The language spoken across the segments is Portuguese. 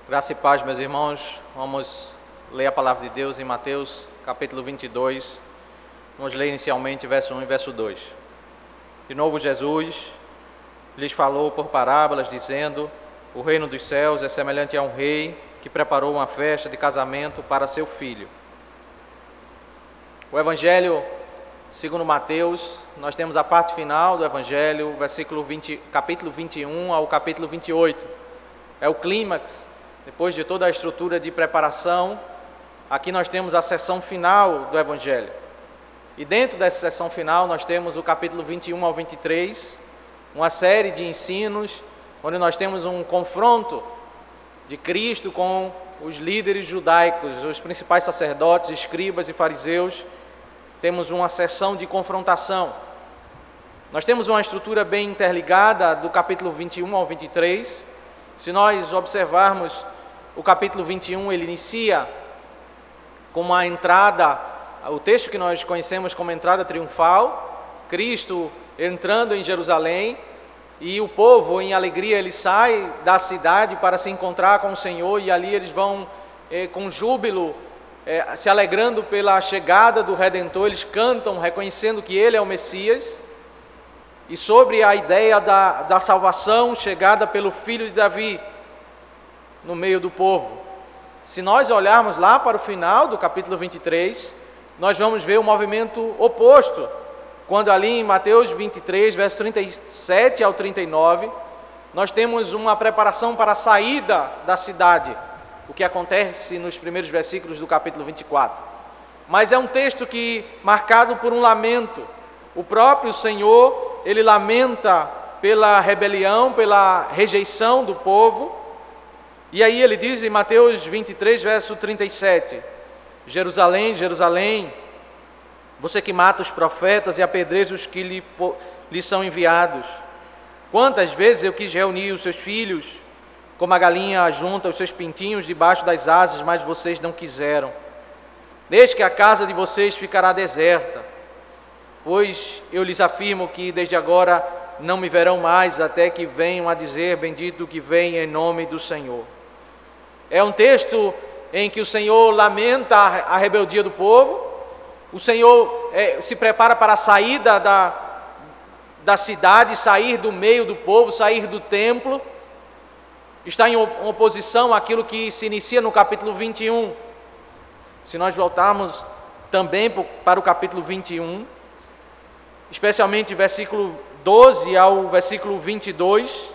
Graça e paz, meus irmãos. Vamos ler a palavra de Deus em Mateus, capítulo 22. Vamos ler inicialmente verso 1 e verso 2. De novo, Jesus lhes falou por parábolas, dizendo: o reino dos céus é semelhante a um rei que preparou uma festa de casamento para seu filho. O Evangelho segundo Mateus, nós temos a parte final do Evangelho, capítulo 21 ao capítulo 28. É o clímax. Depois de toda a estrutura de preparação, aqui nós temos a sessão final do Evangelho. E dentro dessa sessão final nós temos o capítulo 21 ao 23, uma série de ensinos, onde nós temos um confronto de Cristo com os líderes judaicos, os principais sacerdotes, escribas e fariseus. Temos uma sessão de confrontação. Nós temos uma estrutura bem interligada do capítulo 21 ao 23. Se nós observarmos o capítulo 21, ele inicia com uma entrada, o texto que nós conhecemos como entrada triunfal, Cristo entrando em Jerusalém, e o povo em alegria, ele sai da cidade para se encontrar com o Senhor, e ali eles vão com júbilo, se alegrando pela chegada do Redentor. Eles cantam reconhecendo que Ele é o Messias, e sobre a ideia da salvação chegada pelo filho de Davi no meio do povo. Se nós olharmos lá para o final do capítulo 23, nós vamos ver o movimento oposto, quando ali em Mateus 23, verso 37 ao 39, nós temos uma preparação para a saída da cidade, o que acontece nos primeiros versículos do capítulo 24. Mas é um texto marcado por um lamento. O próprio Senhor, ele lamenta pela rebelião, pela rejeição do povo. E aí ele diz em Mateus 23, verso 37, Jerusalém, Jerusalém, você que mata os profetas e apedreja os que lhe são enviados. Quantas vezes eu quis reunir os seus filhos, como a galinha ajunta os seus pintinhos debaixo das asas, mas vocês não quiseram. Desde que a casa de vocês ficará deserta, pois eu lhes afirmo que desde agora não me verão mais, até que venham a dizer: bendito que vem em nome do Senhor. É um texto em que o Senhor lamenta a rebeldia do povo. O Senhor se prepara para a saída da cidade, sair do meio do povo, sair do templo. Está em oposição àquilo que se inicia no capítulo 21. Se nós voltarmos também para o capítulo 21, especialmente versículo 12 ao versículo 22,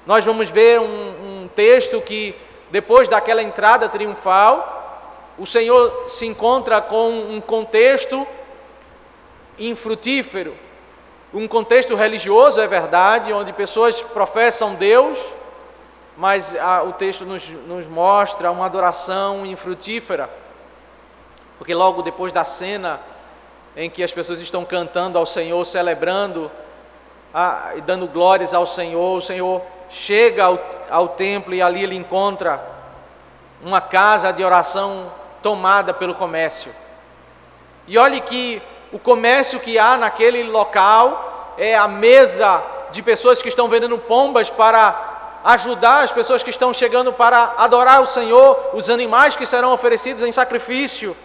nós vamos ver um texto que, depois daquela entrada triunfal, o Senhor se encontra com um contexto infrutífero, um contexto religioso, é verdade, onde pessoas professam Deus, mas o texto nos mostra uma adoração infrutífera, porque logo depois da cena em que as pessoas estão cantando ao Senhor, celebrando e dando glórias ao Senhor, o Senhor chega ao templo e ali ele encontra uma casa de oração tomada pelo comércio. E olhe que o comércio que há naquele local é a mesa de pessoas que estão vendendo pombas para ajudar as pessoas que estão chegando para adorar o Senhor, os animais que serão oferecidos em sacrifício.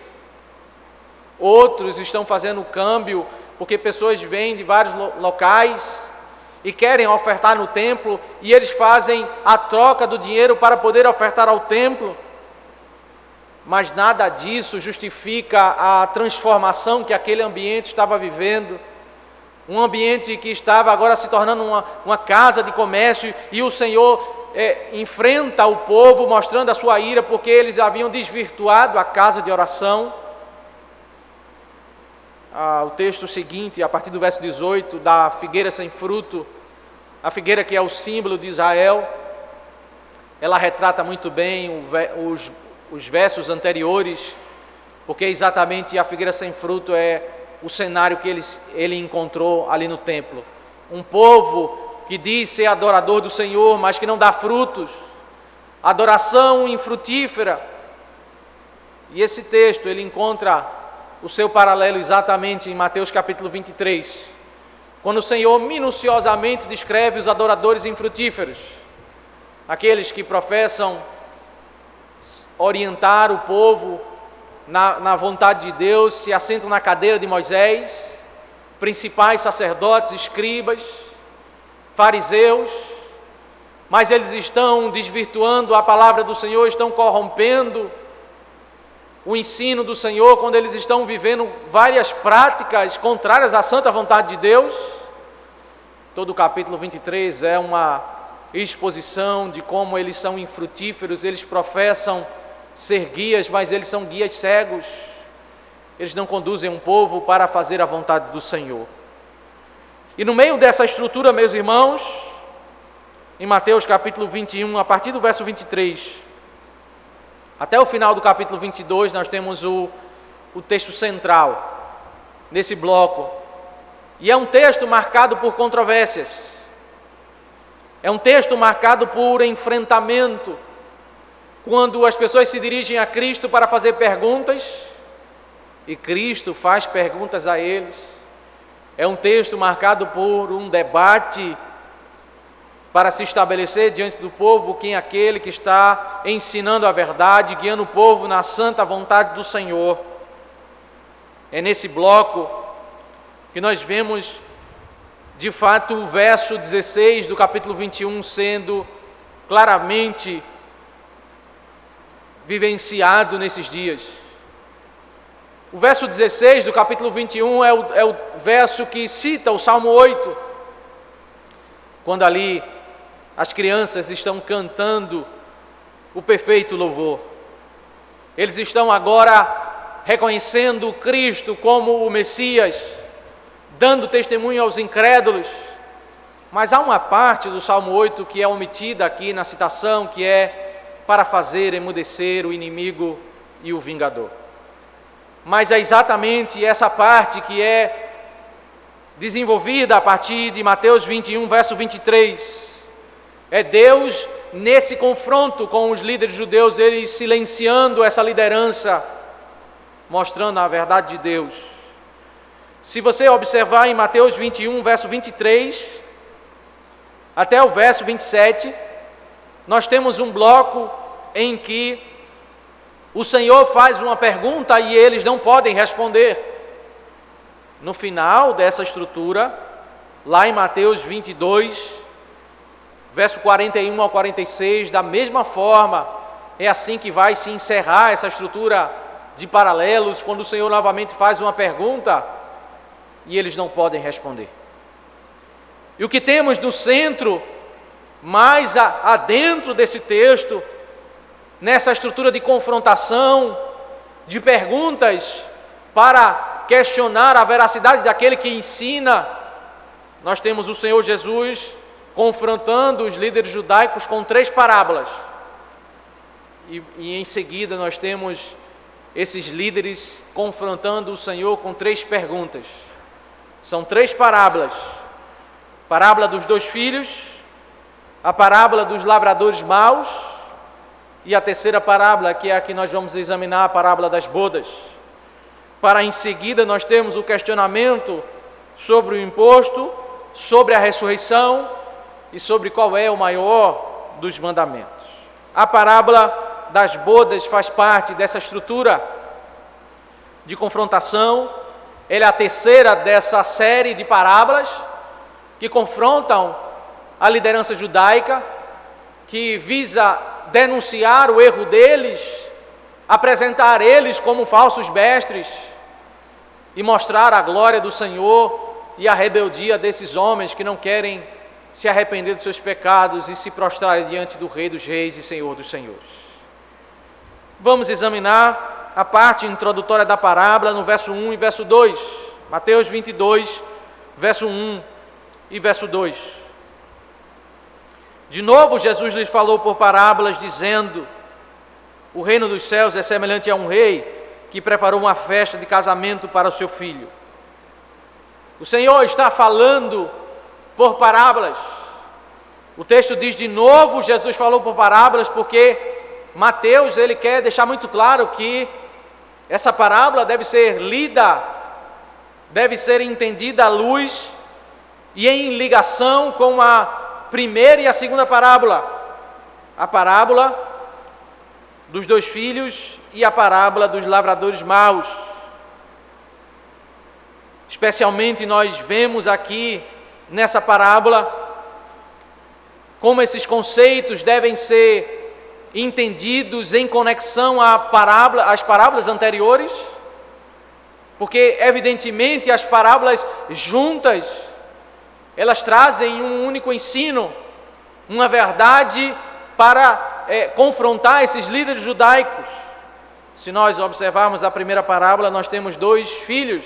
Outros estão fazendo câmbio, porque pessoas vêm de vários locais e querem ofertar no templo, e eles fazem a troca do dinheiro para poder ofertar ao templo. Mas nada disso justifica a transformação que aquele ambiente estava vivendo. Um ambiente que estava agora se tornando uma casa de comércio, e o Senhor enfrenta o povo mostrando a sua ira, porque eles haviam desvirtuado a casa de oração. O texto seguinte, a partir do verso 18, da figueira sem fruto, a figueira que é o símbolo de Israel, ela retrata muito bem os versos anteriores, porque exatamente a figueira sem fruto é o cenário que ele encontrou ali no templo. Um povo que diz ser adorador do Senhor, mas que não dá frutos, adoração infrutífera. E esse texto, ele encontra o seu paralelo exatamente em Mateus capítulo 23, quando o Senhor minuciosamente descreve os adoradores infrutíferos, aqueles que professam orientar o povo na vontade de Deus, se assentam na cadeira de Moisés, principais sacerdotes, escribas, fariseus, mas eles estão desvirtuando a palavra do Senhor, estão corrompendo o ensino do Senhor, quando eles estão vivendo várias práticas contrárias à santa vontade de Deus. Todo o capítulo 23 é uma exposição de como eles são infrutíferos, eles professam ser guias, mas eles são guias cegos. Eles não conduzem um povo para fazer a vontade do Senhor. E no meio dessa estrutura, meus irmãos, em Mateus capítulo 21, a partir do verso 23, até o final do capítulo 22, nós temos o texto central nesse bloco. E é um texto marcado por controvérsias. É um texto marcado por enfrentamento. Quando as pessoas se dirigem a Cristo para fazer perguntas, e Cristo faz perguntas a eles. É um texto marcado por um debate para se estabelecer diante do povo quem é aquele que está ensinando a verdade, guiando o povo na santa vontade do Senhor. É nesse bloco que nós vemos, de fato, o verso 16 do capítulo 21 sendo claramente vivenciado nesses dias. O verso 16 do capítulo 21 é o verso que cita o Salmo 8, quando ali as crianças estão cantando o perfeito louvor. Eles estão agora reconhecendo Cristo como o Messias, dando testemunho aos incrédulos. Mas há uma parte do Salmo 8 que é omitida aqui na citação, que é para fazer emudecer o inimigo e o vingador. Mas é exatamente essa parte que é desenvolvida a partir de Mateus 21, verso 23. É Deus, nesse confronto com os líderes judeus, eles silenciando essa liderança, mostrando a verdade de Deus. Se você observar em Mateus 21, verso 23, até o verso 27, nós temos um bloco em que o Senhor faz uma pergunta e eles não podem responder. No final dessa estrutura, lá em Mateus 22, verso 41 ao 46, da mesma forma, é assim que vai se encerrar essa estrutura de paralelos, quando o Senhor novamente faz uma pergunta e eles não podem responder. E o que temos no centro, mais adentro desse texto, nessa estrutura de confrontação, de perguntas para questionar a veracidade daquele que ensina, nós temos o Senhor Jesus confrontando os líderes judaicos com 3 parábolas. E em seguida nós temos esses líderes confrontando o Senhor com 3 perguntas. São 3 parábolas. Parábola dos 2 filhos, a parábola dos lavradores maus e a terceira parábola, que é a que nós vamos examinar, a parábola das bodas. Para em seguida nós temos o questionamento sobre o imposto, sobre a ressurreição e sobre qual é o maior dos mandamentos. A parábola das bodas faz parte dessa estrutura de confrontação. Ela é a terceira dessa série de parábolas que confrontam a liderança judaica, que visa denunciar o erro deles, apresentar eles como falsos mestres e mostrar a glória do Senhor e a rebeldia desses homens que não querem se arrepender dos seus pecados e se prostrarem diante do Rei dos Reis e Senhor dos Senhores. Vamos examinar a parte introdutória da parábola no verso 1 e verso 2. Mateus 22, verso 1 e verso 2. De novo, Jesus lhes falou por parábolas, dizendo: o reino dos céus é semelhante a um rei que preparou uma festa de casamento para o seu filho. O Senhor está falando por parábolas. O texto diz de novo, Jesus falou por parábolas, porque Mateus ele quer deixar muito claro que essa parábola deve ser lida, deve ser entendida à luz e em ligação com a primeira e a segunda parábola. A parábola dos 2 filhos e a parábola dos lavradores maus. Especialmente nós vemos aqui nessa parábola como esses conceitos devem ser entendidos em conexão às parábolas anteriores, porque evidentemente as parábolas juntas, elas trazem um único ensino, uma verdade para confrontar esses líderes judaicos. Se nós observarmos a primeira parábola, nós temos 2 filhos.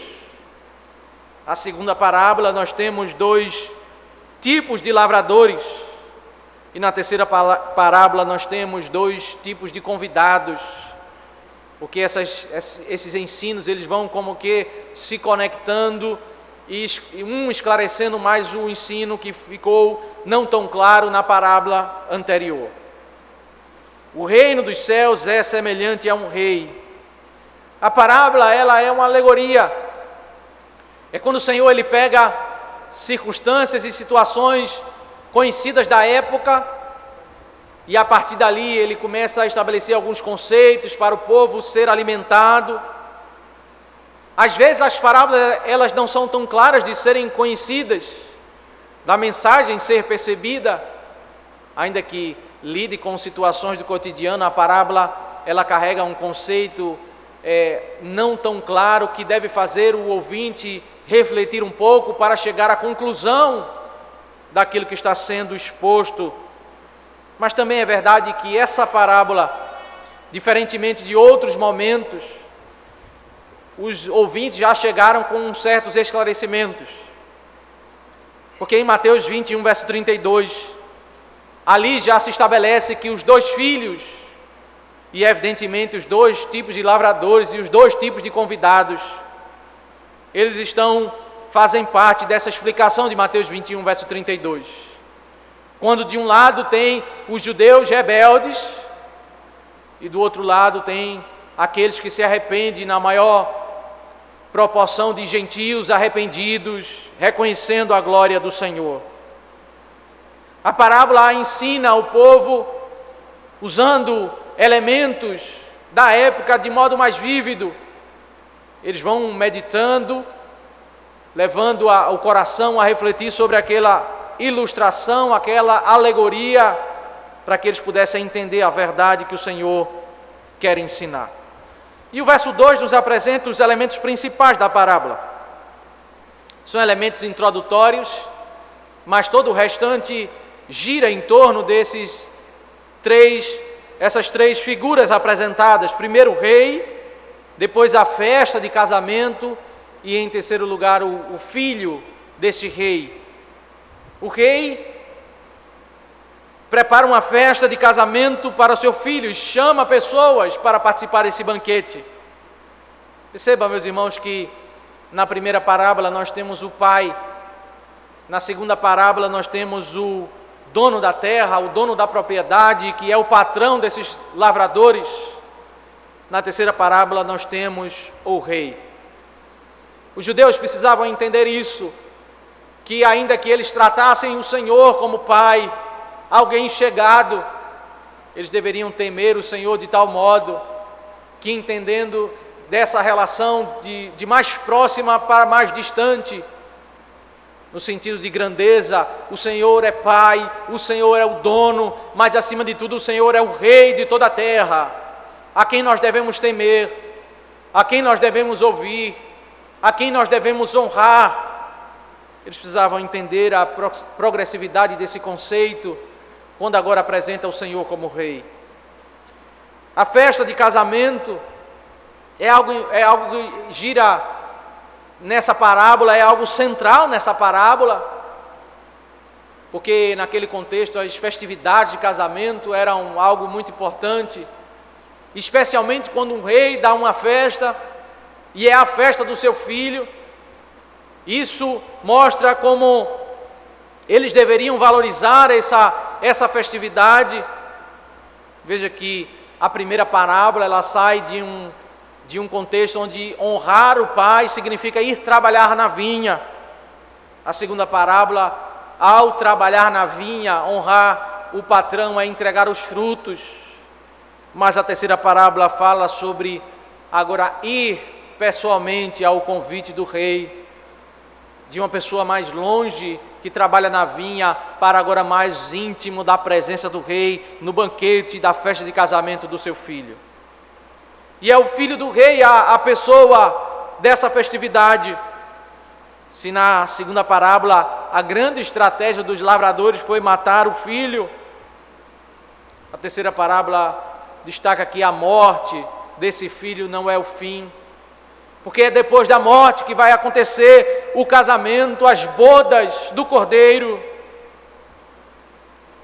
A segunda parábola, nós temos 2 tipos de lavradores. E na terceira parábola, nós temos 2 tipos de convidados. Porque esses ensinos, eles vão como que se conectando e um esclarecendo mais o ensino que ficou não tão claro na parábola anterior. O reino dos céus é semelhante a um rei. A parábola, ela é uma alegoria. É quando o Senhor ele pega circunstâncias e situações conhecidas da época e a partir dali ele começa a estabelecer alguns conceitos para o povo ser alimentado. Às vezes as parábolas elas não são tão claras de serem conhecidas, da mensagem ser percebida, ainda que lide com situações do cotidiano. A parábola ela carrega um conceito não tão claro que deve fazer o ouvinte refletir um pouco para chegar à conclusão daquilo que está sendo exposto. Mas também é verdade que essa parábola, diferentemente de outros momentos, os ouvintes já chegaram com certos esclarecimentos. Porque em Mateus 21, verso 32, ali já se estabelece que os 2 filhos, e evidentemente os 2 tipos de lavradores e os 2 tipos de convidados, eles fazem parte dessa explicação de Mateus 21, verso 32. Quando de um lado tem os judeus rebeldes, e do outro lado tem aqueles que se arrependem na maior proporção de gentios arrependidos, reconhecendo a glória do Senhor. A parábola ensina ao povo, usando elementos da época de modo mais vívido. Eles vão meditando, levando o coração a refletir sobre aquela ilustração, aquela alegoria, para que eles pudessem entender a verdade que o Senhor quer ensinar. E o verso 2 nos apresenta os elementos principais da parábola. São elementos introdutórios, mas todo o restante gira em torno essas 3 figuras apresentadas. Primeiro o rei, depois a festa de casamento e em terceiro lugar o filho deste rei. O rei prepara uma festa de casamento para o seu filho e chama pessoas para participar desse banquete. Perceba, meus irmãos, que na primeira parábola nós temos o pai, na segunda parábola nós temos o dono da terra, o dono da propriedade, que é o patrão desses lavradores. Na terceira parábola nós temos o rei. Os judeus precisavam entender isso, que ainda que eles tratassem o Senhor como pai, alguém chegado, eles deveriam temer o Senhor de tal modo que, entendendo dessa relação de mais próxima para mais distante, no sentido de grandeza, o Senhor é pai, o Senhor é o dono, mas acima de tudo o Senhor é o rei de toda a terra, a quem nós devemos temer, a quem nós devemos ouvir, a quem nós devemos honrar. Eles precisavam entender a progressividade desse conceito, quando agora apresenta o Senhor como rei. A festa de casamento é algo que gira nessa parábola, é algo central nessa parábola, porque naquele contexto as festividades de casamento eram algo muito importante, especialmente quando um rei dá uma festa, e é a festa do seu filho. Isso mostra como eles deveriam valorizar essa festividade. Veja que a primeira parábola ela sai de um contexto onde honrar o pai significa ir trabalhar na vinha. A segunda parábola, ao trabalhar na vinha, honrar o patrão é entregar os frutos. Mas a terceira parábola fala sobre agora ir pessoalmente ao convite do rei, de uma pessoa mais longe que trabalha na vinha, para agora mais íntimo da presença do rei, no banquete da festa de casamento do seu filho. E é o filho do rei a pessoa dessa festividade. Se na segunda parábola a grande estratégia dos lavradores foi matar o filho, a terceira parábola destaca que a morte desse filho não é o fim, porque é depois da morte que vai acontecer o casamento, as bodas do cordeiro.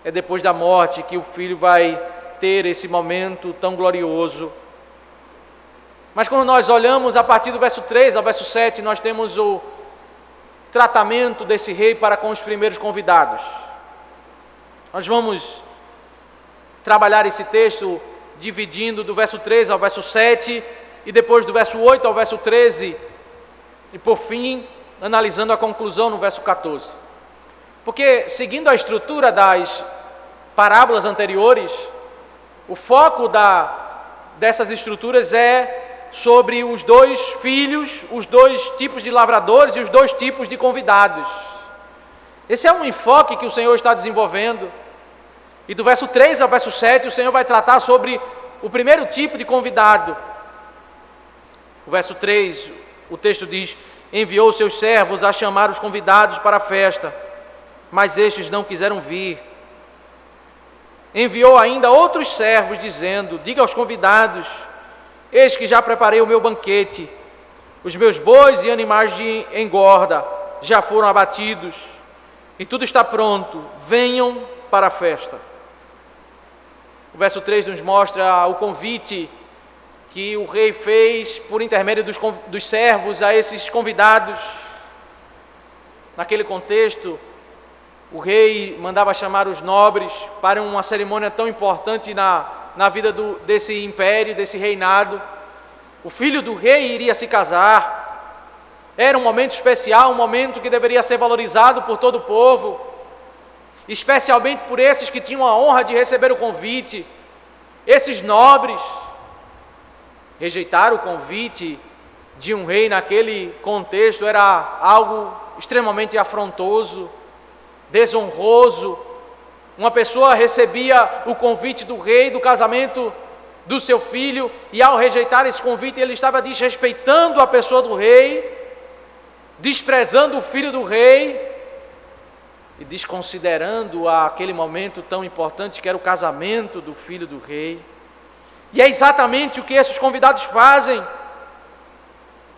É depois da morte que o filho vai ter esse momento tão glorioso. Mas quando nós olhamos a partir do verso 3 ao verso 7, nós temos o tratamento desse rei para com os primeiros convidados. Nós vamos trabalhar esse texto dividindo do verso 3 ao verso 7, e depois do verso 8 ao verso 13, e por fim, analisando a conclusão no verso 14. Porque, seguindo a estrutura das parábolas anteriores, o foco dessas estruturas é sobre os dois filhos, os dois tipos de lavradores e os dois tipos de convidados. Esse é um enfoque que o Senhor está desenvolvendo. E do verso 3 ao verso 7, o Senhor vai tratar sobre o primeiro tipo de convidado. O verso 3, o texto diz: enviou seus servos a chamar os convidados para a festa, mas estes não quiseram vir. Enviou ainda outros servos, dizendo: diga aos convidados, eis que já preparei o meu banquete, os meus bois e animais de engorda já foram abatidos, e tudo está pronto, venham para a festa. O verso 3 nos mostra o convite que o rei fez por intermédio dos servos a esses convidados. Naquele contexto, o rei mandava chamar os nobres para uma cerimônia tão importante na vida desse império, desse reinado. O filho do rei iria se casar. Era um momento especial, um momento que deveria ser valorizado por todo o povo, especialmente por esses que tinham a honra de receber o convite. Esses nobres rejeitar o convite de um rei naquele contexto era algo extremamente afrontoso, desonroso. Uma pessoa recebia o convite do rei do casamento do seu filho, e ao rejeitar esse convite ele estava desrespeitando a pessoa do rei, desprezando o filho do rei e desconsiderando aquele momento tão importante que era o casamento do filho do rei. E é exatamente o que esses convidados fazem.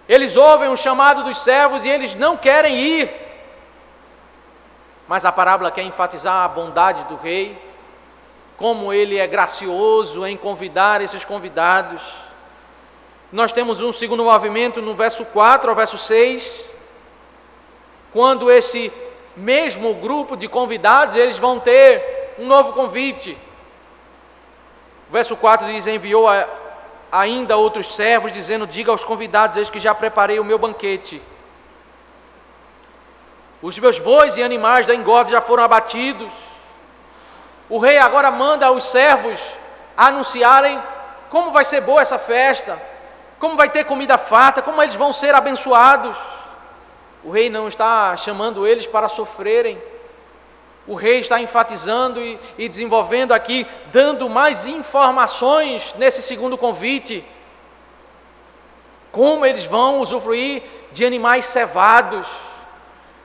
Eles ouvem o chamado dos servos e eles não querem ir. Mas a parábola quer enfatizar a bondade do rei, como ele é gracioso em convidar esses convidados. Nós temos um segundo movimento no verso 4 ao verso 6, quando esse mesmo grupo de convidados, eles vão ter um novo convite. O verso 4 diz: enviou ainda outros servos, dizendo: diga aos convidados, eis que já preparei o meu banquete. Os meus bois e animais da engorda já foram abatidos. O rei agora manda os servos anunciarem como vai ser boa essa festa, como vai ter comida farta, como eles vão ser abençoados. O rei não está chamando eles para sofrerem. O rei está enfatizando e desenvolvendo aqui, dando mais informações nesse segundo convite. Como eles vão usufruir de animais cevados,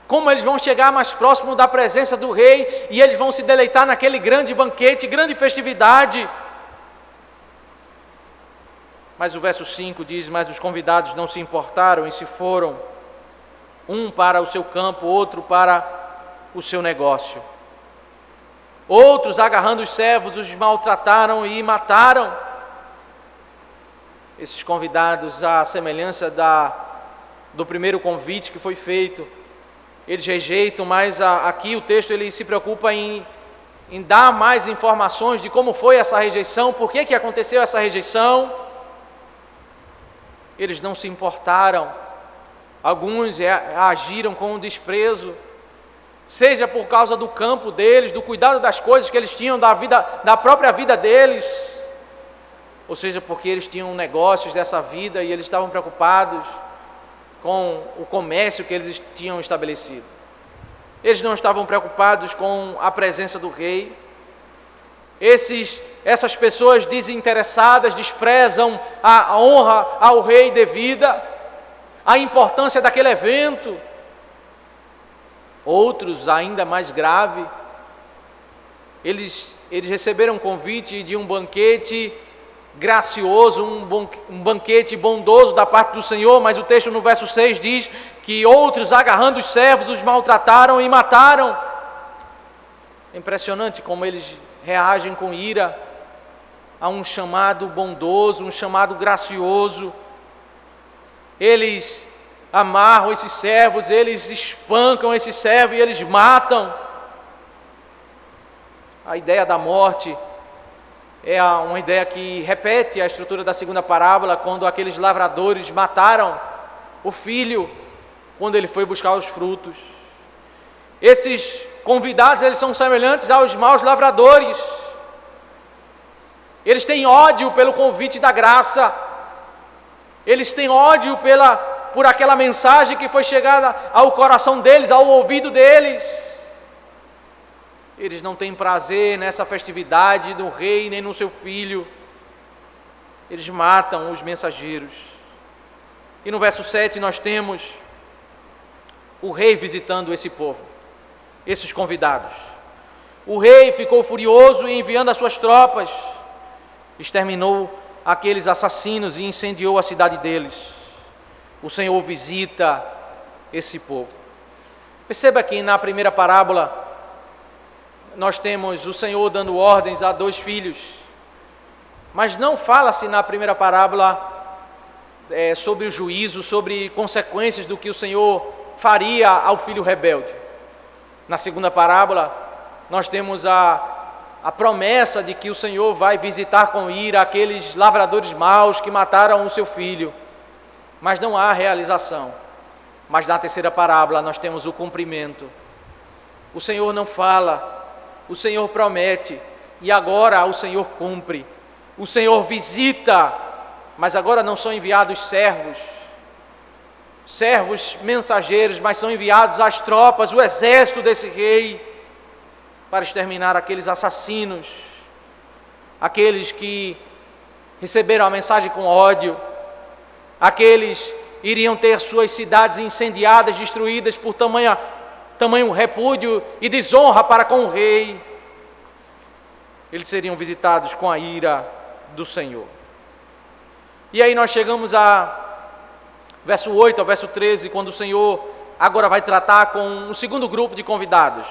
como eles vão chegar mais próximo da presença do rei, e eles vão se deleitar naquele grande banquete, grande festividade. Mas o verso 5 diz: mas os convidados não se importaram e se foram, um para o seu campo, outro para o seu negócio. Outros, agarrando os servos, os maltrataram e mataram. Esses convidados, à semelhança do primeiro convite que foi feito, eles rejeitam, mas aqui o texto ele se preocupa em dar mais informações de como foi essa rejeição, por que aconteceu essa rejeição. Eles não se importaram. Alguns agiram com desprezo, seja por causa do campo deles, do cuidado das coisas que eles tinham, da própria vida deles. ou seja, porque eles tinham negócios dessa vida e eles estavam preocupados com o comércio que eles tinham estabelecido. Eles não estavam preocupados com a presença do rei. Essas pessoas desinteressadas desprezam a honra ao rei devida, a importância daquele evento. Outros, ainda mais grave, eles receberam um convite de um banquete gracioso, um banquete bondoso da parte do Senhor, mas o texto no verso 6 diz que outros, agarrando os servos, os maltrataram e mataram. É impressionante como eles reagem com ira a um chamado bondoso, um chamado gracioso. Eles amarram esses servos, eles espancam esses servos e eles matam. A ideia da morte é uma ideia que repete a estrutura da segunda parábola, quando aqueles lavradores mataram o filho quando ele foi buscar os frutos. Esses convidados, eles são semelhantes aos maus lavradores. Eles têm ódio pelo convite da graça. Eles têm ódio por aquela mensagem que foi chegada ao coração deles, ao ouvido deles. Eles não têm prazer nessa festividade do rei, nem no seu filho. Eles matam os mensageiros. E no verso 7 nós temos o rei visitando esse povo, esses convidados. O rei ficou furioso e, enviando as suas tropas, exterminou aqueles assassinos e incendiou a cidade deles. O Senhor visita esse povo. Perceba que na primeira parábola nós temos o Senhor dando ordens a 2 filhos, mas não fala-se na primeira parábola sobre o juízo, sobre consequências do que o Senhor faria ao filho rebelde. Na segunda parábola nós temos a promessa de que o Senhor vai visitar com ira aqueles lavradores maus que mataram o seu filho, mas não há realização. Mas na terceira parábola nós temos o cumprimento. O Senhor não fala, o Senhor promete, e agora o Senhor cumpre. O Senhor visita, mas agora não são enviados servos mensageiros, mas são enviados as tropas, o exército desse rei, para exterminar aqueles assassinos, aqueles que receberam a mensagem com ódio, aqueles iriam ter suas cidades incendiadas, destruídas por tamanho repúdio e desonra para com o rei. Eles seriam visitados com a ira do Senhor. E aí nós chegamos a verso 8 ao verso 13, quando o Senhor agora vai tratar com um segundo grupo de convidados.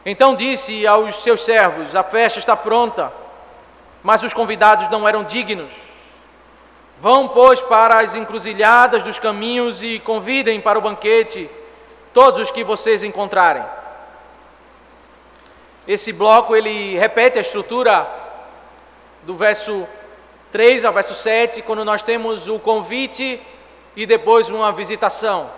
Então disse aos seus servos: a festa está pronta, mas os convidados não eram dignos. Vão, pois, para as encruzilhadas dos caminhos e convidem para o banquete todos os que vocês encontrarem. Esse bloco, ele repete a estrutura do verso 3 ao verso 7, quando nós temos o convite e depois uma visitação.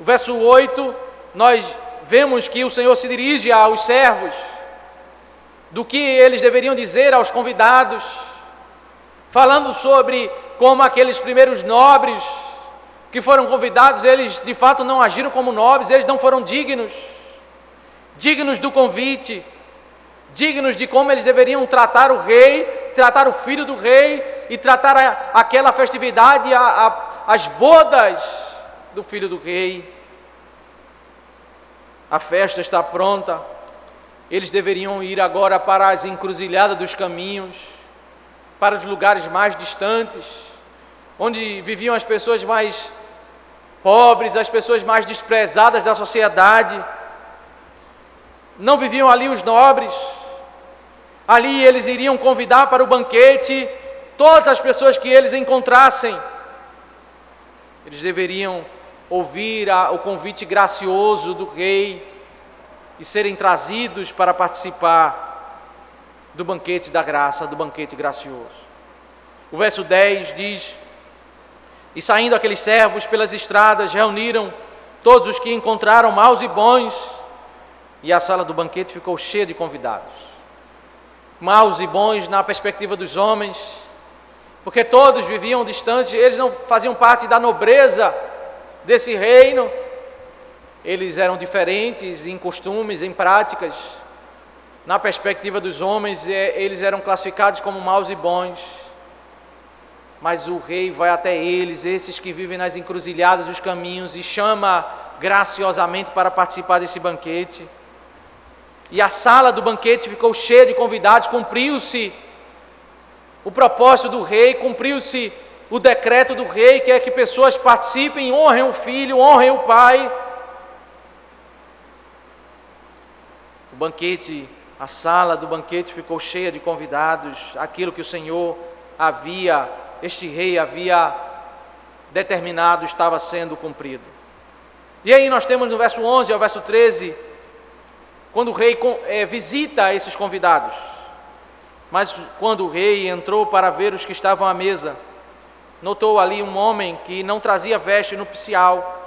O verso 8, nós vemos que o Senhor se dirige aos servos, do que eles deveriam dizer aos convidados, falando sobre como aqueles primeiros nobres que foram convidados, eles de fato não agiram como nobres, eles não foram dignos do convite, dignos de como eles deveriam tratar o rei, tratar o filho do rei e tratar aquela festividade, as bodas do filho do rei. A festa está pronta, eles deveriam ir agora para as encruzilhadas dos caminhos, para os lugares mais distantes, onde viviam as pessoas mais pobres, as pessoas mais desprezadas da sociedade. Não viviam ali os nobres. Ali eles iriam convidar para o banquete todas as pessoas que eles encontrassem. Eles deveriam ouvir o convite gracioso do rei e serem trazidos para participar do banquete da graça, do banquete gracioso. O verso 10 diz: e saindo aqueles servos pelas estradas, reuniram todos os que encontraram, maus e bons, e a sala do banquete ficou cheia de convidados. maus e bons na perspectiva dos homens, porque todos viviam distantes, eles não faziam parte da nobreza desse reino, eles eram diferentes em costumes, em práticas. Na perspectiva dos homens, eles eram classificados como maus e bons. Mas o rei vai até eles, esses que vivem nas encruzilhadas dos caminhos, e chama graciosamente para participar desse banquete. E a sala do banquete ficou cheia de convidados, cumpriu-se o propósito do rei, cumpriu-se o decreto do rei, que é que pessoas participem, honrem o filho, honrem o pai. O banquete, a sala do banquete ficou cheia de convidados, aquilo que o Senhor este rei havia determinado estava sendo cumprido. E aí nós temos no verso 11 ao verso 13, quando o rei visita esses convidados. Mas quando o rei entrou para ver os que estavam à mesa, notou ali um homem que não trazia veste nupcial.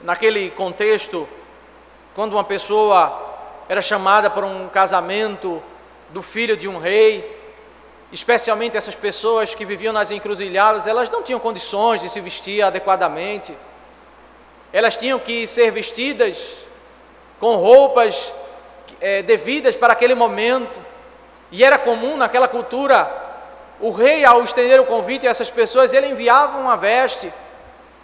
Naquele contexto, quando uma pessoa era chamada para um casamento do filho de um rei, especialmente essas pessoas que viviam nas encruzilhadas, elas não tinham condições de se vestir adequadamente. Elas tinham que ser vestidas com roupas devidas para aquele momento. E era comum naquela cultura, o rei, ao estender o convite a essas pessoas, ele enviava uma veste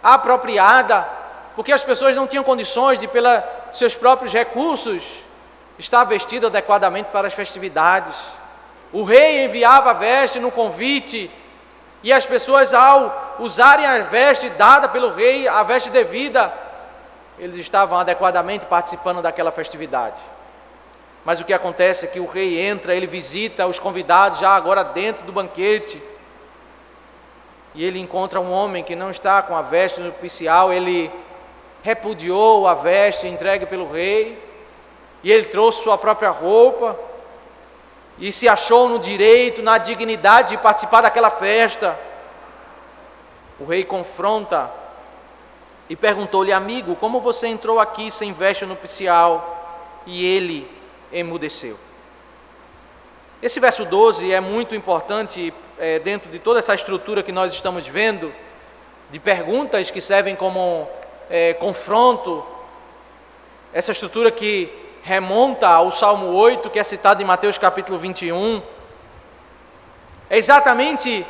apropriada, porque as pessoas não tinham condições de, pelos seus próprios recursos, estar vestido adequadamente para as festividades. O rei enviava a veste no convite, e as pessoas, ao usarem a veste dada pelo rei, a veste devida, eles estavam adequadamente participando daquela festividade. Mas o que acontece é que o rei entra, ele visita os convidados já agora dentro do banquete, e ele encontra um homem que não está com a veste nupcial. Ele repudiou a veste entregue pelo rei, e ele trouxe sua própria roupa, e se achou no direito, na dignidade de participar daquela festa. O rei confronta e perguntou-lhe: amigo, como você entrou aqui sem veste nupcial? E ele emudeceu. Esse verso 12 é muito importante dentro de toda essa estrutura que nós estamos vendo, de perguntas que servem como confronto, essa estrutura que remonta ao Salmo 8, que é citado em Mateus capítulo 21. É exatamente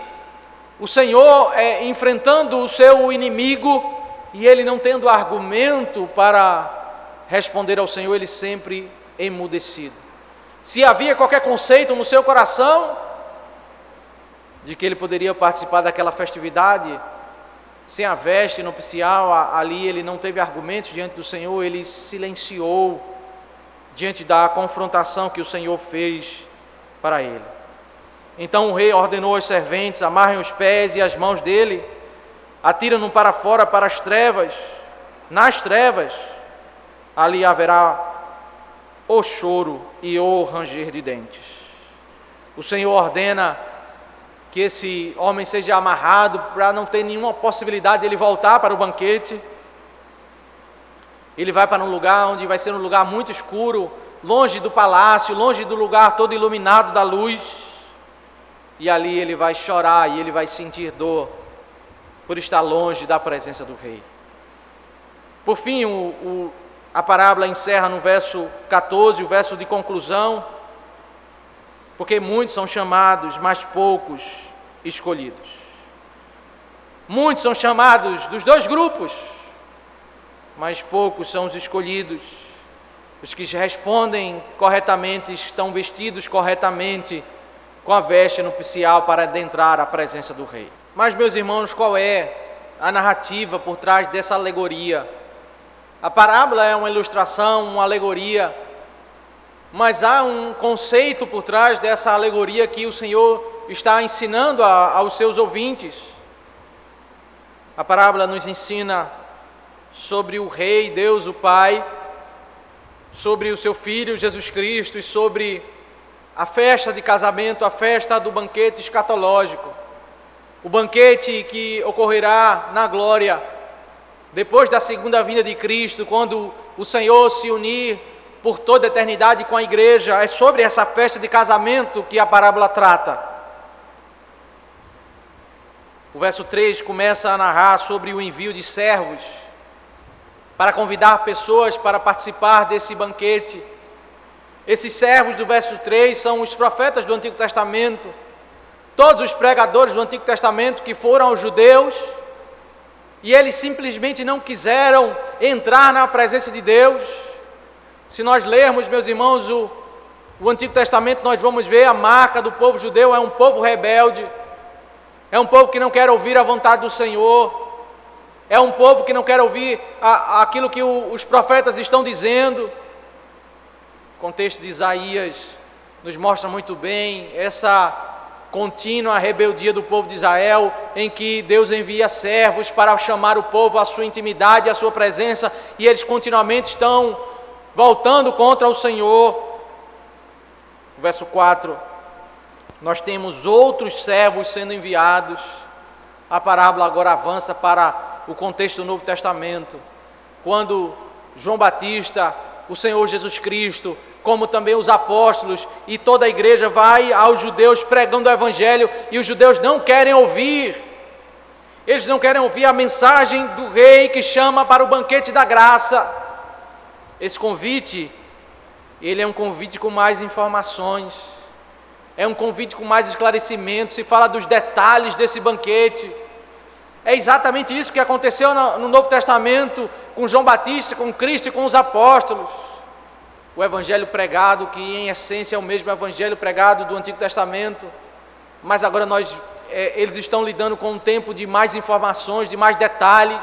o Senhor enfrentando o seu inimigo, e ele não tendo argumento para responder ao Senhor, ele sempre emudecido. Se havia qualquer conceito no seu coração de que ele poderia participar daquela festividade sem a veste nupcial, ali ele não teve argumentos diante do Senhor, ele silenciou diante da confrontação que o Senhor fez para ele. Então o rei ordenou aos serventes: amarrem os pés e as mãos dele, atiram-no para fora, para as trevas. Nas trevas ali haverá o choro e o ranger de dentes. O Senhor ordena que esse homem seja amarrado para não ter nenhuma possibilidade de ele voltar para o banquete. Ele vai para um lugar onde vai ser um lugar muito escuro, longe do palácio, longe do lugar todo iluminado da luz. E ali ele vai chorar e ele vai sentir dor por estar longe da presença do rei. Por fim, a parábola encerra no verso 14, o verso de conclusão, porque muitos são chamados, mas poucos escolhidos. Muitos são chamados dos dois grupos, mas poucos são os escolhidos. Os que respondem corretamente, estão vestidos corretamente com a veste nupcial para adentrar a presença do rei. Mas, meus irmãos, qual é a narrativa por trás dessa alegoria? A parábola é uma ilustração, uma alegoria, mas há um conceito por trás dessa alegoria que o Senhor está ensinando aos seus ouvintes. A parábola nos ensina sobre o Rei, Deus o Pai, sobre o seu Filho Jesus Cristo e sobre a festa de casamento, a festa do banquete escatológico, o banquete que ocorrerá na glória, depois da segunda vinda de Cristo, quando o Senhor se unir por toda a eternidade com a igreja. É sobre essa festa de casamento que a parábola trata. O verso 3 começa a narrar sobre o envio de servos para convidar pessoas para participar desse banquete. Esses servos do verso 3 são os profetas do Antigo Testamento, todos os pregadores do Antigo Testamento que foram aos judeus, e eles simplesmente não quiseram entrar na presença de Deus. Se nós lermos, meus irmãos, o Antigo Testamento, nós vamos ver a marca do povo judeu: é um povo rebelde, é um povo que não quer ouvir a vontade do Senhor, é um povo que não quer ouvir aquilo que os profetas estão dizendo. O contexto de Isaías nos mostra muito bem essa contínua rebeldia do povo de Israel, em que Deus envia servos para chamar o povo à sua intimidade, à sua presença, e eles continuamente estão voltando contra o Senhor. Verso 4, nós temos outros servos sendo enviados. A parábola agora avança para o contexto do Novo Testamento, quando João Batista, o Senhor Jesus Cristo, como também os apóstolos e toda a igreja vai aos judeus pregando o Evangelho, e os judeus não querem ouvir. Eles não querem ouvir a mensagem do rei que chama para o banquete da graça. Esse convite, ele é um convite com mais informações, é um convite com mais esclarecimentos, se fala dos detalhes desse banquete. É exatamente isso que aconteceu no Novo Testamento, com João Batista, com Cristo e com os apóstolos. O evangelho pregado, que em essência é o mesmo evangelho pregado do Antigo Testamento, mas agora eles estão lidando com um tempo de mais informações, de mais detalhes,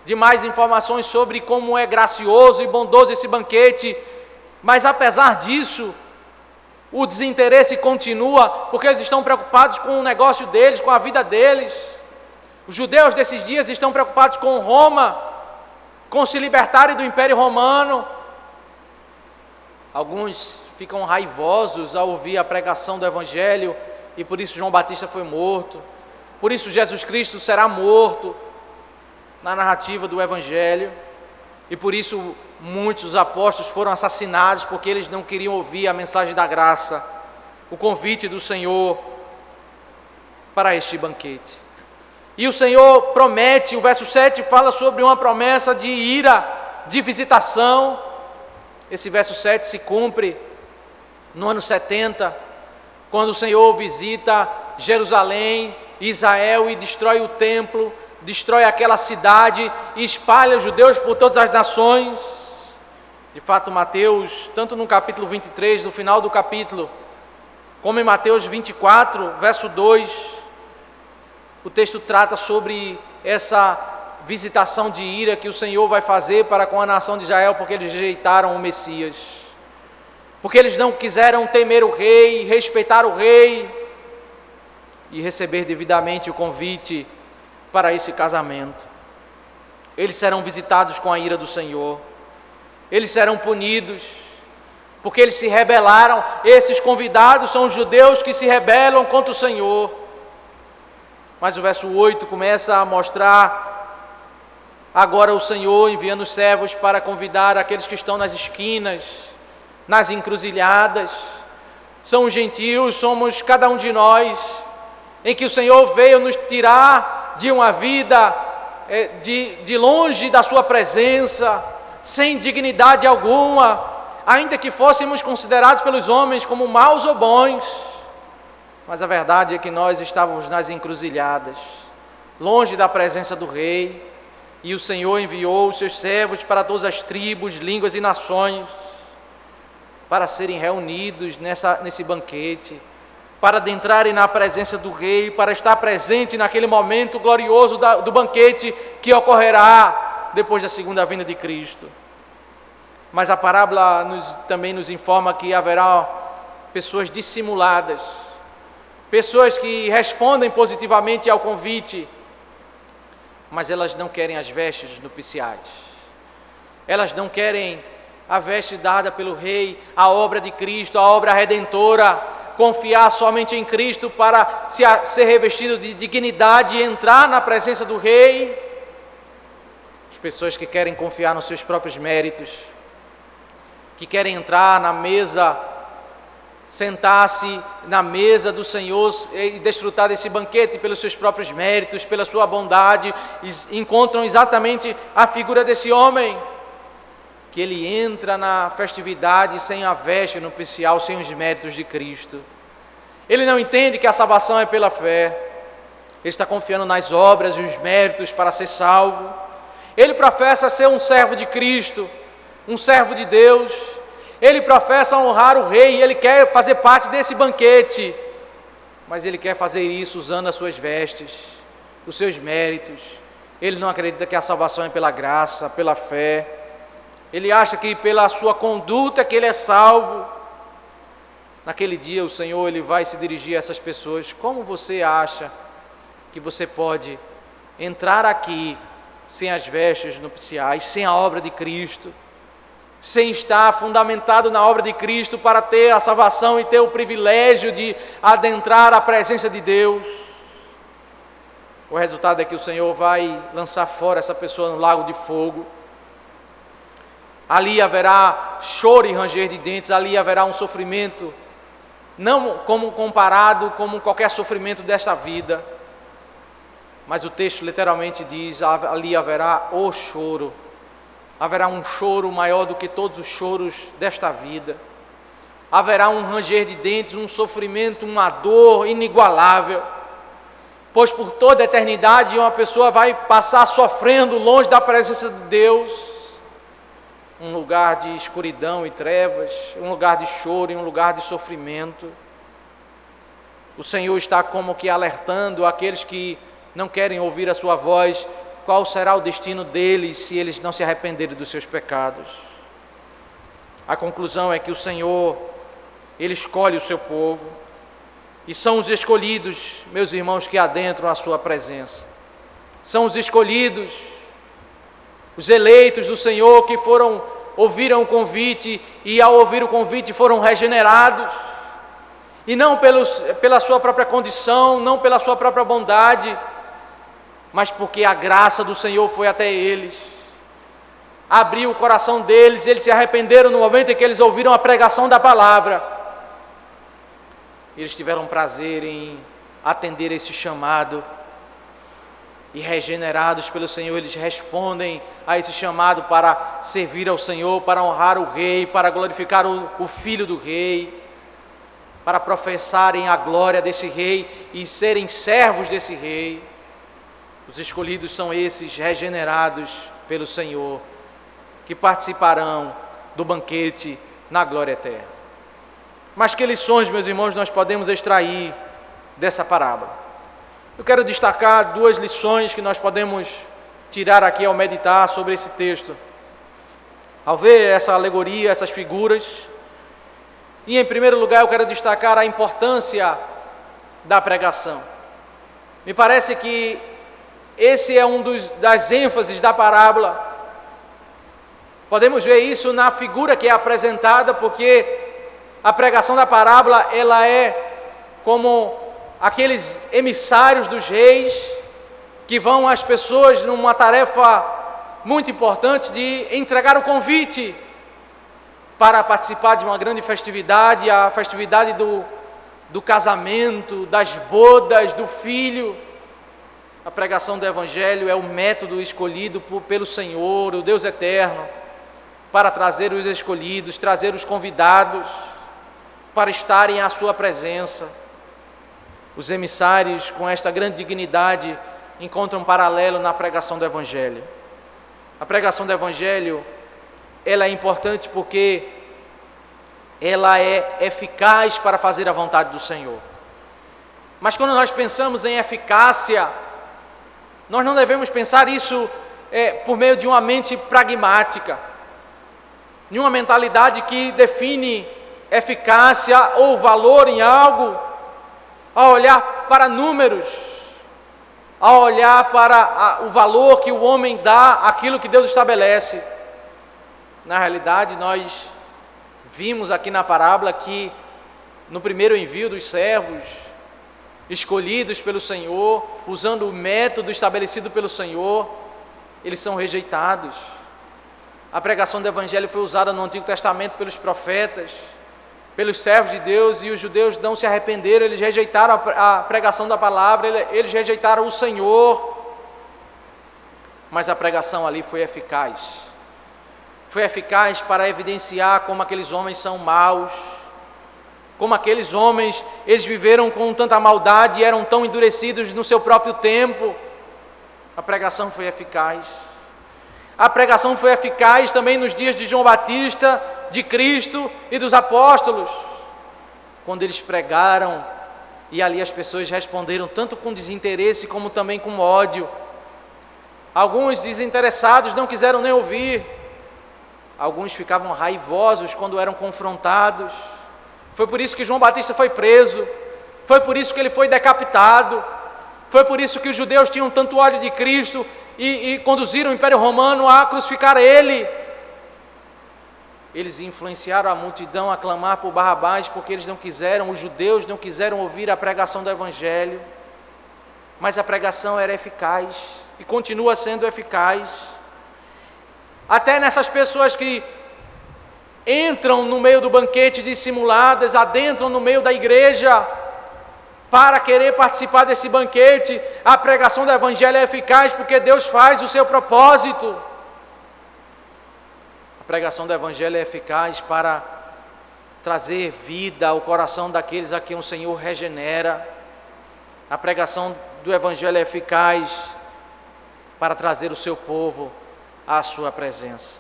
de mais informações sobre como é gracioso e bondoso esse banquete. Mas apesar disso, o desinteresse continua, porque eles estão preocupados com o negócio deles, com a vida deles. Os judeus desses dias estão preocupados com Roma, com se libertarem do Império Romano. Alguns ficam raivosos ao ouvir a pregação do Evangelho, e por isso João Batista foi morto, por isso Jesus Cristo será morto na narrativa do Evangelho, e por isso muitos dos apóstolos foram assassinados, porque eles não queriam ouvir a mensagem da graça, o convite do Senhor para este banquete. E o Senhor promete, o verso 7 fala sobre uma promessa de ira, de visitação. Esse verso 7 se cumpre no ano 70, quando o Senhor visita Jerusalém, Israel, e destrói o templo, destrói aquela cidade e espalha os judeus por todas as nações. De fato, Mateus, tanto no capítulo 23, no final do capítulo, como em Mateus 24, verso 2, o texto trata sobre essa visitação de ira que o Senhor vai fazer para com a nação de Israel, porque eles rejeitaram o Messias, porque eles não quiseram temer o rei, respeitar o rei e receber devidamente o convite para esse casamento. Eles serão visitados com a ira do Senhor, eles serão punidos, porque eles se rebelaram. Esses convidados são os judeus que se rebelam contra o Senhor. Mas o verso 8 começa a mostrar agora o Senhor enviando os servos para convidar aqueles que estão nas esquinas, nas encruzilhadas. São os gentios, somos cada um de nós, em que o Senhor veio nos tirar de uma vida de longe da sua presença, sem dignidade alguma, ainda que fôssemos considerados pelos homens como maus ou bons. Mas a verdade é que nós estávamos nas encruzilhadas, longe da presença do rei, e o Senhor enviou os seus servos para todas as tribos, línguas e nações, para serem reunidos nesse banquete, para adentrarem na presença do rei, para estar presente naquele momento glorioso do banquete que ocorrerá depois da segunda vinda de Cristo. Mas a parábola também nos informa que haverá pessoas dissimuladas, pessoas que respondem positivamente ao convite, mas elas não querem as vestes nupciais, elas não querem a veste dada pelo rei, a obra de Cristo, a obra redentora, confiar somente em Cristo para ser revestido de dignidade e entrar na presença do rei. As pessoas que querem confiar nos seus próprios méritos, que querem entrar na mesa, sentar-se na mesa do Senhor e desfrutar desse banquete pelos seus próprios méritos, pela sua bondade, encontram exatamente a figura desse homem, que ele entra na festividade sem a veste nupcial, sem os méritos de Cristo. Ele não entende que a salvação é pela fé, ele está confiando nas obras e os méritos para ser salvo. Ele professa ser um servo de Cristo, um servo de Deus. Ele professa honrar o rei, ele quer fazer parte desse banquete, mas ele quer fazer isso usando as suas vestes, os seus méritos. Ele não acredita que a salvação é pela graça, pela fé. Ele acha que pela sua conduta que ele é salvo. Naquele dia o Senhor ele vai se dirigir a essas pessoas: como você acha que você pode entrar aqui sem as vestes nupciais, sem a obra de Cristo, sem estar fundamentado na obra de Cristo para ter a salvação e ter o privilégio de adentrar a presença de Deus? O resultado é que o Senhor vai lançar fora essa pessoa no lago de fogo. Ali haverá choro e ranger de dentes, ali haverá um sofrimento, não como comparado com qualquer sofrimento desta vida, mas o texto literalmente diz: ali haverá o choro. Haverá um choro maior do que todos os choros desta vida. Haverá um ranger de dentes, um sofrimento, uma dor inigualável, pois por toda a eternidade uma pessoa vai passar sofrendo longe da presença de Deus, um lugar de escuridão e trevas, um lugar de choro e um lugar de sofrimento. O Senhor está como que alertando aqueles que não querem ouvir a sua voz, qual será o destino deles se eles não se arrependerem dos seus pecados. A conclusão é que o Senhor, Ele escolhe o seu povo, e são os escolhidos, meus irmãos, que adentram a sua presença. São os escolhidos, os eleitos do Senhor que ouviram o convite e ao ouvir o convite foram regenerados, e não pela sua própria condição, não pela sua própria bondade, mas porque a graça do Senhor foi até eles, abriu o coração deles, eles se arrependeram no momento em que eles ouviram a pregação da palavra. Eles tiveram prazer em atender esse chamado, e regenerados pelo Senhor, eles respondem a esse chamado para servir ao Senhor, para honrar o Rei, para glorificar o Filho do Rei, para professarem a glória desse Rei e serem servos desse Rei. Os escolhidos são esses, regenerados pelo Senhor, que participarão do banquete na glória eterna. Mas que lições, meus irmãos, nós podemos extrair dessa parábola? Eu quero destacar 2 lições que nós podemos tirar aqui ao meditar sobre esse texto, ao ver essa alegoria, essas figuras. E em primeiro lugar eu quero destacar a importância da pregação. Me parece que esse é das ênfases da parábola. Podemos ver isso na figura que é apresentada, porque a pregação da parábola, ela é como aqueles emissários dos reis que vão às pessoas numa tarefa muito importante de entregar o convite para participar de uma grande festividade, a festividade do casamento, das bodas do filho. A pregação do Evangelho é o método escolhido pelo Senhor, o Deus eterno, para trazer os escolhidos, trazer os convidados, para estarem à sua presença. Os emissários, com esta grande dignidade, encontram um paralelo na pregação do Evangelho. A pregação do Evangelho, ela é importante porque ela é eficaz para fazer a vontade do Senhor. Mas quando nós pensamos em eficácia, nós não devemos pensar isso por meio de uma mente pragmática, de uma mentalidade que define eficácia ou valor em algo a olhar para números, a olhar para o valor que o homem dá àquilo que Deus estabelece. Na realidade, nós vimos aqui na parábola que no primeiro envio dos servos, escolhidos pelo Senhor, usando o método estabelecido pelo Senhor, eles são rejeitados. A pregação do Evangelho foi usada no Antigo Testamento pelos profetas, pelos servos de Deus, e os judeus não se arrependeram, eles rejeitaram a pregação da palavra, eles rejeitaram o Senhor. Mas a pregação ali foi eficaz. Foi eficaz para evidenciar como aqueles homens são maus, como aqueles homens, eles viveram com tanta maldade e eram tão endurecidos no seu próprio tempo. A pregação foi eficaz. A pregação foi eficaz também nos dias de João Batista, de Cristo e dos apóstolos, quando eles pregaram e ali as pessoas responderam tanto com desinteresse como também com ódio. Alguns desinteressados não quiseram nem ouvir, alguns ficavam raivosos quando eram confrontados. Foi por isso que João Batista foi preso, foi por isso que ele foi decapitado, foi por isso que os judeus tinham tanto ódio de Cristo e conduziram o Império Romano a crucificar ele. Eles influenciaram a multidão a clamar por Barrabás, porque eles não quiseram, os judeus não quiseram ouvir a pregação do Evangelho. Mas a pregação era eficaz e continua sendo eficaz. Até nessas pessoas que entram no meio do banquete dissimuladas, adentram no meio da igreja para querer participar desse banquete, a pregação do Evangelho é eficaz porque Deus faz o seu propósito. A pregação do Evangelho é eficaz para trazer vida ao coração daqueles a quem o Senhor regenera. A pregação do Evangelho é eficaz para trazer o seu povo à sua presença.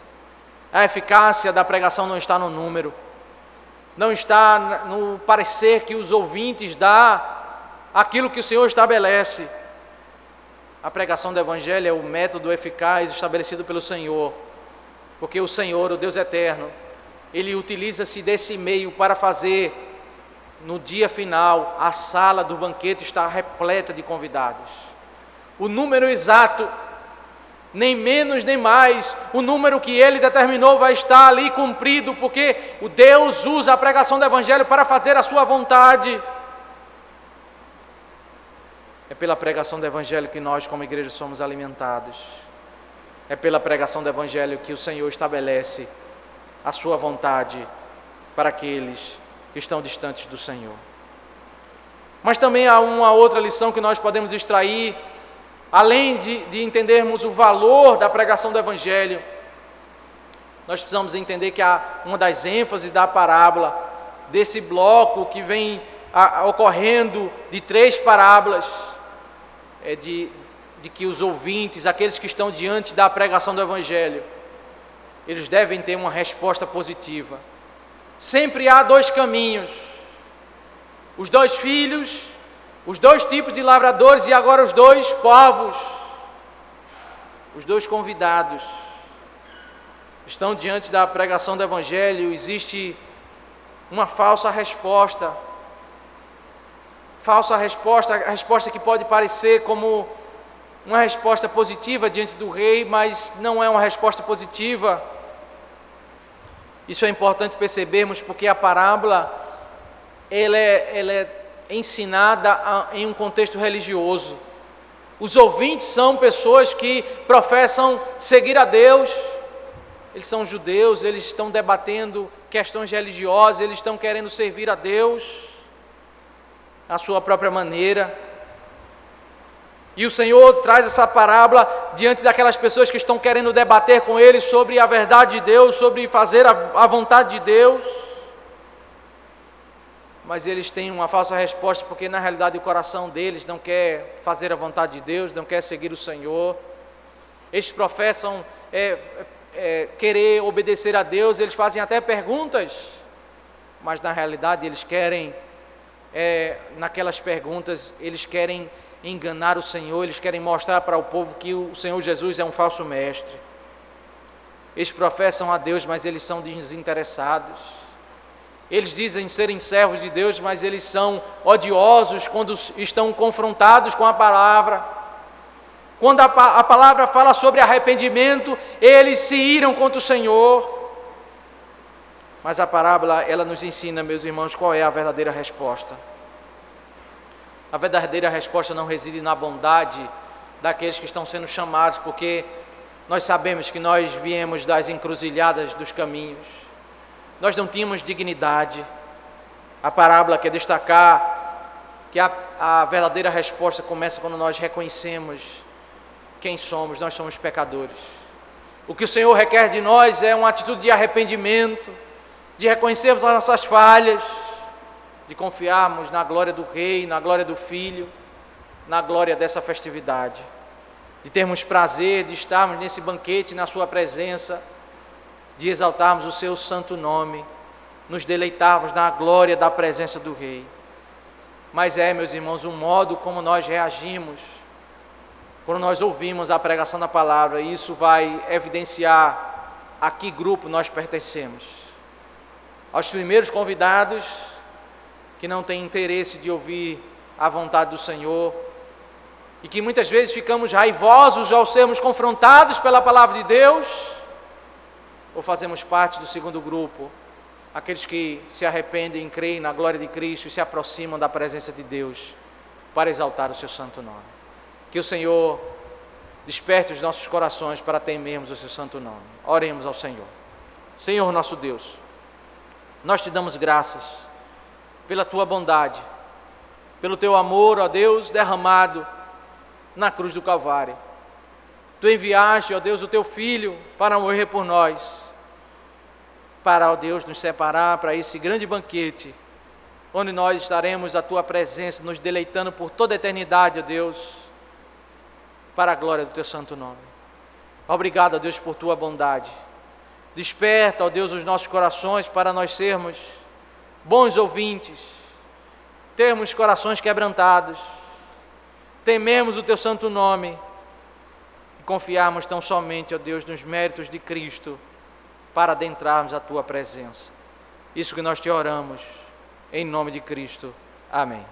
A eficácia da pregação não está no número, não está no parecer que os ouvintes dão aquilo que o Senhor estabelece. A pregação do Evangelho é o método eficaz estabelecido pelo Senhor, porque o Senhor, o Deus eterno, Ele utiliza-se desse meio para fazer, no dia final, a sala do banquete estar repleta de convidados. O número exato, nem menos nem mais, o número que Ele determinou vai estar ali cumprido, porque o Deus usa a pregação do Evangelho para fazer a sua vontade. É pela pregação do Evangelho que nós, como igreja, somos alimentados. É pela pregação do Evangelho que o Senhor estabelece a sua vontade para aqueles que estão distantes do Senhor. Mas também há uma outra lição que nós podemos extrair, além de entendermos o valor da pregação do Evangelho. Nós precisamos entender que uma das ênfases da parábola, desse bloco que vem ocorrendo de 3 parábolas, é de que os ouvintes, aqueles que estão diante da pregação do Evangelho, eles devem ter uma resposta positiva. Sempre há 2 caminhos: os 2 filhos, os 2 tipos de lavradores e agora os 2 povos, os 2 convidados estão diante da pregação do Evangelho. Existe uma falsa resposta, a resposta que pode parecer como uma resposta positiva diante do rei, mas não é uma resposta positiva. Isso é importante percebermos, porque a parábola ela é ensinada em um contexto religioso. Os ouvintes são pessoas que professam seguir a Deus, eles são judeus, eles estão debatendo questões religiosas, eles estão querendo servir a Deus à sua própria maneira. E o Senhor traz essa parábola diante daquelas pessoas que estão querendo debater com Ele sobre a verdade de Deus, sobre fazer a vontade de Deus. Mas eles têm uma falsa resposta, porque na realidade o coração deles não quer fazer a vontade de Deus, não quer seguir o Senhor. Eles professam querer obedecer a Deus, eles fazem até perguntas, mas na realidade eles querem, naquelas perguntas, eles querem enganar o Senhor, eles querem mostrar para o povo que o Senhor Jesus é um falso mestre. Eles professam a Deus, mas eles são desinteressados. Eles dizem serem servos de Deus, mas eles são odiosos quando estão confrontados com a palavra. Quando a palavra fala sobre arrependimento, eles se iram contra o Senhor. Mas a parábola, ela nos ensina, meus irmãos, qual é a verdadeira resposta. A verdadeira resposta não reside na bondade daqueles que estão sendo chamados, porque Nós sabemos que nós viemos das encruzilhadas dos caminhos. Nós não tínhamos dignidade. A parábola quer destacar que a verdadeira resposta começa quando nós reconhecemos quem somos. Nós somos pecadores. O que o Senhor requer de nós é uma atitude de arrependimento, de reconhecermos as nossas falhas, de confiarmos na glória do Rei, na glória do Filho, na glória dessa festividade, de termos prazer de estarmos nesse banquete na sua presença, de exaltarmos o seu santo nome, nos deleitarmos na glória da presença do Rei. Mas meus irmãos, o modo como nós reagimos quando nós ouvimos a pregação da palavra, isso vai evidenciar a que grupo nós pertencemos. Aos primeiros convidados que não têm interesse de ouvir a vontade do Senhor, e que muitas vezes ficamos raivosos ao sermos confrontados pela palavra de Deus, ou fazemos parte do segundo grupo, aqueles que se arrependem, creem na glória de Cristo e se aproximam da presença de Deus para exaltar o seu santo nome. Que o Senhor desperte os nossos corações para temermos o seu santo nome. Oremos ao Senhor. Senhor nosso Deus, nós te damos graças pela tua bondade, pelo teu amor, ó Deus, derramado na cruz do Calvário. Tu enviaste, ó Deus, o teu Filho para morrer por nós, para, ó Deus, nos separar para esse grande banquete, onde nós estaremos à tua presença, nos deleitando por toda a eternidade, ó Deus, para a glória do teu santo nome. Obrigado, ó Deus, por tua bondade. Desperta, ó Deus, os nossos corações para nós sermos bons ouvintes, termos corações quebrantados, tememos o teu santo nome e confiarmos tão somente, ó Deus, nos méritos de Cristo para adentrarmos a tua presença. Isso que nós te oramos, em nome de Cristo. Amém.